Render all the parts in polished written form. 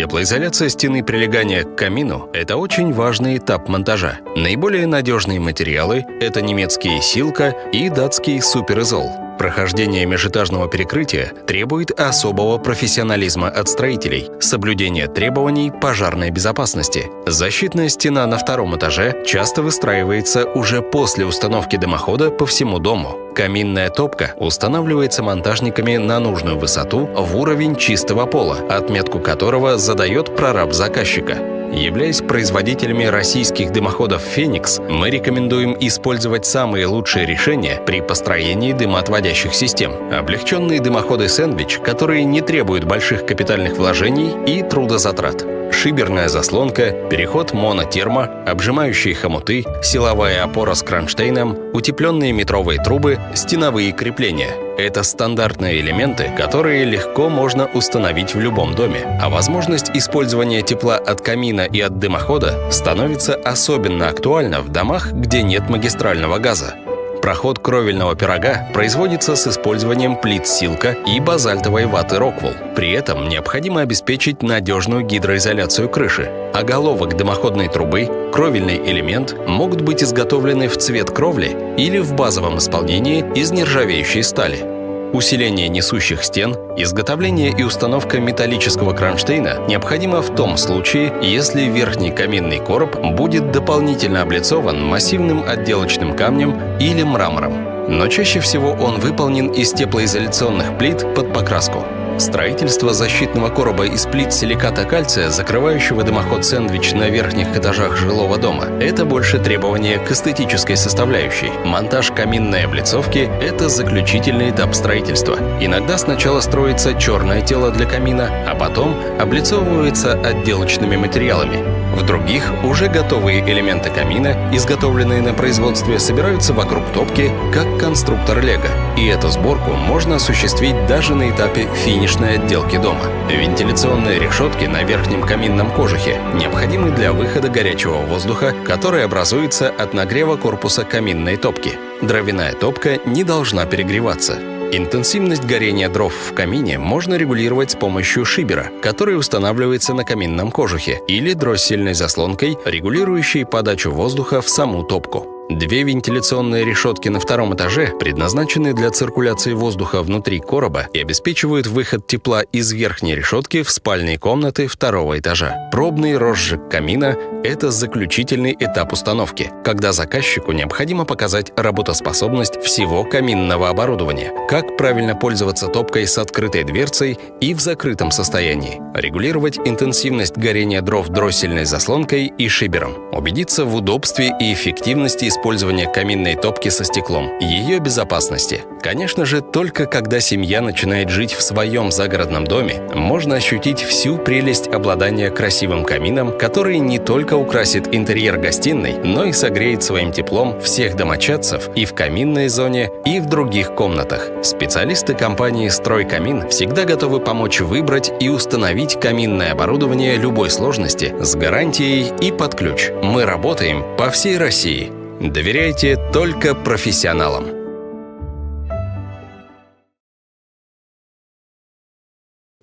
Теплоизоляция стены прилегания к камину – это очень важный этап монтажа. Наиболее надежные материалы – это немецкий Силка и датский Суперизол. Прохождение межэтажного перекрытия требует особого профессионализма от строителей, соблюдения требований пожарной безопасности. Защитная стена на втором этаже часто выстраивается уже после установки дымохода по всему дому. Каминная топка устанавливается монтажниками на нужную высоту в уровень чистого пола, отметку которого задает прораб заказчика. Являясь производителями российских дымоходов «Феникс», мы рекомендуем использовать самые лучшие решения при построении дымоотводящих систем. Облегченные дымоходы «Сэндвич», которые не требуют больших капитальных вложений и трудозатрат. Шиберная заслонка, переход моно-термо, обжимающие хомуты, силовая опора с кронштейном, утепленные метровые трубы, стеновые крепления. Это стандартные элементы, которые легко можно установить в любом доме. А возможность использования тепла от камина и от дымохода становится особенно актуальна в домах, где нет магистрального газа. Проход кровельного пирога производится с использованием плит Силка и базальтовой ваты Роквелл. При этом необходимо обеспечить надежную гидроизоляцию крыши. Оголовок дымоходной трубы, кровельный элемент могут быть изготовлены в цвет кровли или в базовом исполнении из нержавеющей стали. Усиление несущих стен, изготовление и установка металлического кронштейна необходимо в том случае, если верхний каминный короб будет дополнительно облицован массивным отделочным камнем или мрамором. Но чаще всего он выполнен из теплоизоляционных плит под покраску. Строительство защитного короба из плит силиката кальция, закрывающего дымоход «Сэндвич» на верхних этажах жилого дома, это больше требование к эстетической составляющей. Монтаж каминной облицовки – это заключительный этап строительства. Иногда сначала строится черное тело для камина, а потом облицовывается отделочными материалами. В других уже готовые элементы камина, изготовленные на производстве, собираются вокруг топки, как конструктор Лего. И эту сборку можно осуществить даже на этапе финишной отделки дома. Вентиляционные решетки на верхнем каминном кожухе необходимы для выхода горячего воздуха, который образуется от нагрева корпуса каминной топки. Дровяная топка не должна перегреваться. Интенсивность горения дров в камине можно регулировать с помощью шибера, который устанавливается на каминном кожухе, или дроссельной заслонкой, регулирующей подачу воздуха в саму топку. Две вентиляционные решетки на втором этаже предназначены для циркуляции воздуха внутри короба и обеспечивают выход тепла из верхней решетки в спальные комнаты второго этажа. Пробный розжиг камина – это заключительный этап установки, когда заказчику необходимо показать работоспособность всего каминного оборудования, как правильно пользоваться топкой с открытой дверцей и в закрытом состоянии, регулировать интенсивность горения дров дроссельной заслонкой и шибером, убедиться в удобстве и эффективности использования каминной топки со стеклом, ее безопасности. Конечно же, только когда семья начинает жить в своем загородном доме, можно ощутить всю прелесть обладания красивым камином, который не только украсит интерьер гостиной, но и согреет своим теплом всех домочадцев и в каминной зоне, и в других комнатах. Специалисты компании «Стройкамин» всегда готовы помочь выбрать и установить каминное оборудование любой сложности с гарантией и под ключ. Мы работаем по всей России. Доверяйте только профессионалам.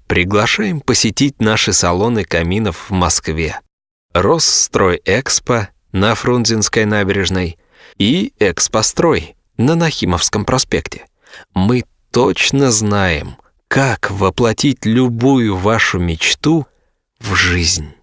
Приглашаем посетить наши салоны каминов в Москве. Росстройэкспо на Фрунзенской набережной и Экспострой на Нахимовском проспекте. Мы точно знаем, как воплотить любую вашу мечту в жизнь.